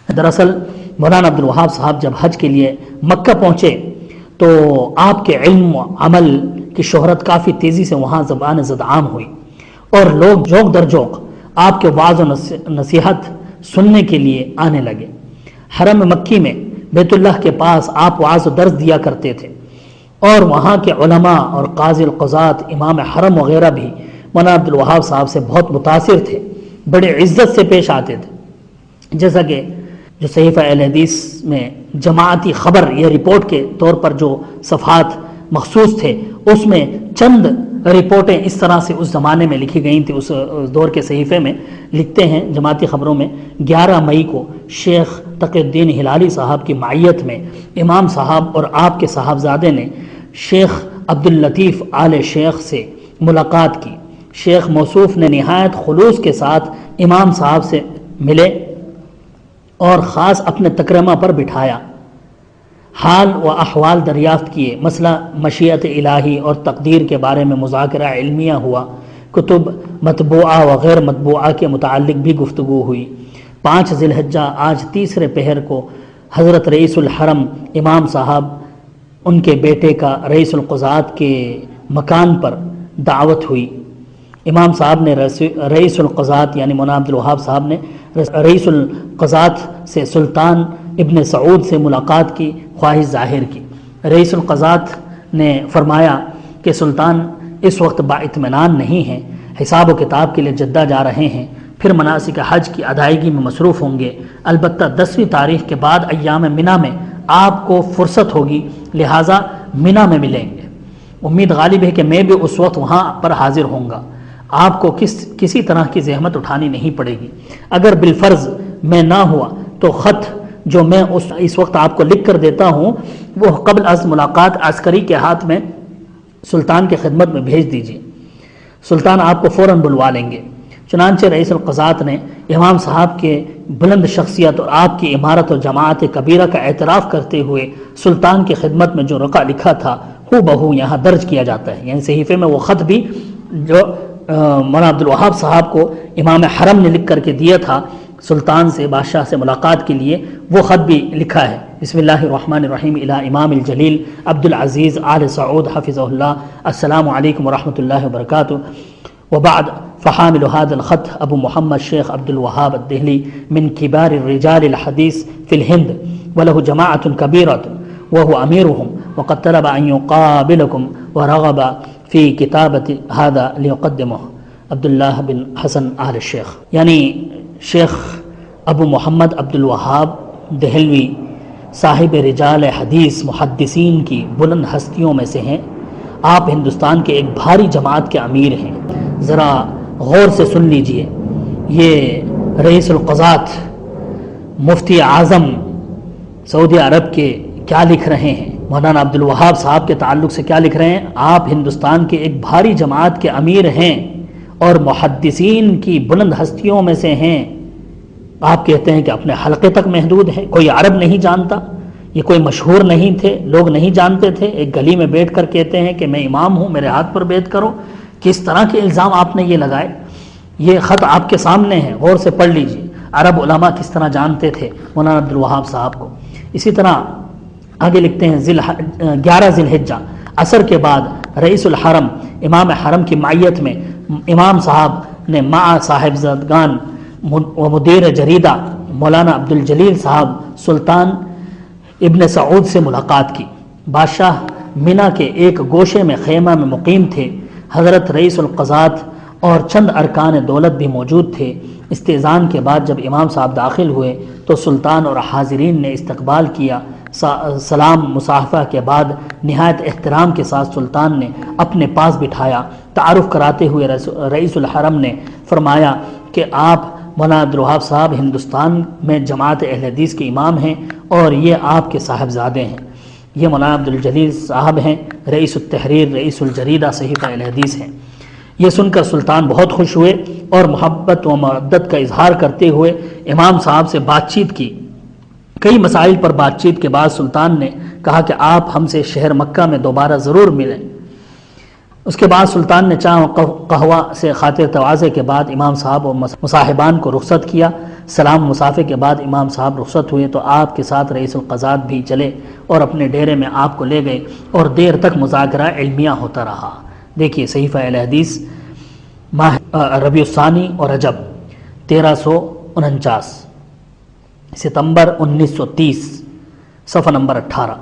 دراصل مولانا عبدالوہاب صاحب جب حج کے لیے مکہ پہنچے تو آپ کے علم و عمل کی شہرت کافی تیزی سے وہاں زبان زد عام ہوئی اور لوگ جوق در جوق آپ کے وعظ و نصیحت سننے کے لیے آنے لگے۔ حرم مکی میں بیت اللہ کے پاس آپ وعظ و درس دیا کرتے تھے اور وہاں کے علماء اور قاضی القضات امام حرم وغیرہ بھی مولانا عبدالوہاب صاحب سے بہت متاثر تھے، بڑے عزت سے پیش آتے تھے۔ جیسا کہ جو صحیفہ اہل حدیث میں جماعتی خبر یا رپورٹ کے طور پر جو صفحات مخصوص تھے اس میں چند رپورٹیں اس طرح سے اس زمانے میں لکھی گئی تھی، اس دور کے صحیفے میں لکھتے ہیں جماعتی خبروں میں 11 مئی کو شیخ تقی الدین ہلالی صاحب کی معیت میں امام صاحب اور آپ کے صاحبزادے نے شیخ عبداللطیف آل شیخ سے ملاقات کی۔ شیخ موصوف نے نہایت خلوص کے ساتھ امام صاحب سے ملے اور خاص اپنے تکرمہ پر بٹھایا، حال و احوال دریافت کیے، مسئلہ مشیت الہی اور تقدیر کے بارے میں مذاکرہ علمیہ ہوا، کتب مطبوعہ و غیر مطبوعہ کے متعلق بھی گفتگو ہوئی۔ 5 ذی الحجہ آج تیسرے پہر کو حضرت رئیس الحرم امام صاحب ان کے بیٹے کا رئیس القضات کے مکان پر دعوت ہوئی۔ امام صاحب نے رئیس القضات یعنی مولانا عبدالوہاب صاحب نے رئیس القضات سے سلطان ابن سعود سے ملاقات کی خواہش ظاہر کی۔ رئیس القضات نے فرمایا کہ سلطان اس وقت بااطمینان نہیں ہیں، حساب و کتاب کے لیے جدہ جا رہے ہیں، پھر مناسک حج کی ادائیگی میں مصروف ہوں گے، البتہ 10ویں تاریخ کے بعد ایام منی میں آپ کو فرصت ہوگی، لہٰذا منی میں ملیں گے۔ امید غالب ہے کہ میں بھی اس وقت وہاں پر حاضر ہوں گا، آپ کو کسی طرح کی زحمت اٹھانی نہیں پڑے گی۔ اگر بالفرض میں نہ ہوا تو خط جو میں اس وقت آپ کو لکھ کر دیتا ہوں وہ قبل از ملاقات عسکری کے ہاتھ میں سلطان کی خدمت میں بھیج دیجیے، سلطان آپ کو فوراً بلوا لیں گے۔ چنانچہ رئیس القضات نے امام صاحب کے بلند شخصیت اور آپ کی عمارت اور جماعت کبیرہ کا اعتراف کرتے ہوئے سلطان کی خدمت میں جو رقعہ لکھا تھا ہو بہو یہاں درج کیا جاتا ہے، یعنی صحیفے میں وہ خط بھی جو مولانا عبدالوہاب صاحب کو امام حرم نے لکھ کر کے دیا تھا سلطان سے بادشاہ سے ملاقات کے لیے، وہ خط بھی لکھا ہے۔ بسم اللہ الرحمن الرحیم الی امام الجلیل عبدالعزیز آل سعود حفظہ اللہ، السلام علیکم ورحمۃ اللہ وبرکاتہ، وبعد فحامل هذا الخط ابو محمد شیخ عبدالوہاب الدہلی من کبار الرجال الحدیث فی الہند وله جماعة كبيرة وهو أميرهم وقد طلب أن يقابلكم ورغب في كتابة هذا ليقدمه عبداللہ بن حسن آل شیخ، یعنی شیخ ابو محمد عبدالوہاب دہلوی صاحب رجال حدیث محدثین کی بلند ہستیوں میں سے ہیں۔ آپ ہندوستان کے ایک بھاری جماعت کے امیر ہیں۔ ذرا غور سے سن لیجئے، یہ رئیس القضات مفتی اعظم سعودی عرب کے کیا لکھ رہے ہیں، مولانا عبدالوہاب صاحب کے تعلق سے کیا لکھ رہے ہیں۔ آپ ہندوستان کے ایک بھاری جماعت کے امیر ہیں اور محدثین کی بلند ہستیوں میں سے ہیں۔ آپ کہتے ہیں کہ اپنے حلقے تک محدود ہیں، کوئی عرب نہیں جانتا، یہ کوئی مشہور نہیں تھے، لوگ نہیں جانتے تھے، ایک گلی میں بیٹھ کر کہتے ہیں کہ میں امام ہوں، میرے ہاتھ پر بیعت کرو۔ کس طرح کے الزام آپ نے یہ لگائے؟ یہ خط آپ کے سامنے ہے، غور سے پڑھ لیجئے۔ عرب علماء کس طرح جانتے تھے مولانا عبدالوہاب صاحب کو۔ اسی طرح آگے لکھتے ہیں 11 ذی الحجہ عصر کے بعد رئیس الحرم امام حرم کی معیت میں امام صاحب نے مع صاحبزادگان و مدیر جریدہ مولانا عبدالجلیل صاحب سلطان ابن سعود سے ملاقات کی۔ بادشاہ منی کے ایک گوشے میں خیمہ میں مقیم تھے۔ حضرت رئیس القضات اور چند ارکان دولت بھی موجود تھے۔ استئذان کے بعد جب امام صاحب داخل ہوئے تو سلطان اور حاضرین نے استقبال کیا۔ سلام مصافحہ کے بعد نہایت احترام کے ساتھ سلطان نے اپنے پاس بٹھایا۔ تعارف کراتے ہوئے رئیس الحرم نے فرمایا کہ آپ مولانا عبدالوہاب صاحب ہندوستان میں جماعت اہل حدیث کے امام ہیں اور یہ آپ کے صاحبزادے ہیں۔ یہ مولانا عبدالجلیل صاحب ہیں، رئیس التحریر، رئیس الجریدہ صحیفہ اہل حدیث ہیں۔ یہ سن کر سلطان بہت خوش ہوئے اور محبت و مودت کا اظہار کرتے ہوئے امام صاحب سے بات چیت کی۔ کئی مسائل پر بات چیت کے بعد سلطان نے کہا کہ آپ ہم سے شہر مکہ میں دوبارہ ضرور ملیں۔ اس کے بعد سلطان نے چائے و قہوہ سے خاطر تواضع کے بعد امام صاحب و مصاحبان کو رخصت کیا۔ سلام و مصافحے کے بعد امام صاحب رخصت ہوئے تو آپ کے ساتھ رئیس القضات بھی چلے اور اپنے ڈیرے میں آپ کو لے گئے اور دیر تک مذاکرہ علمیہ ہوتا رہا۔ دیکھیے صحیفہ اہل حدیث ماہ ربیع الثانی اور رجب 1349 ستمبر 1930 صفحہ نمبر 18۔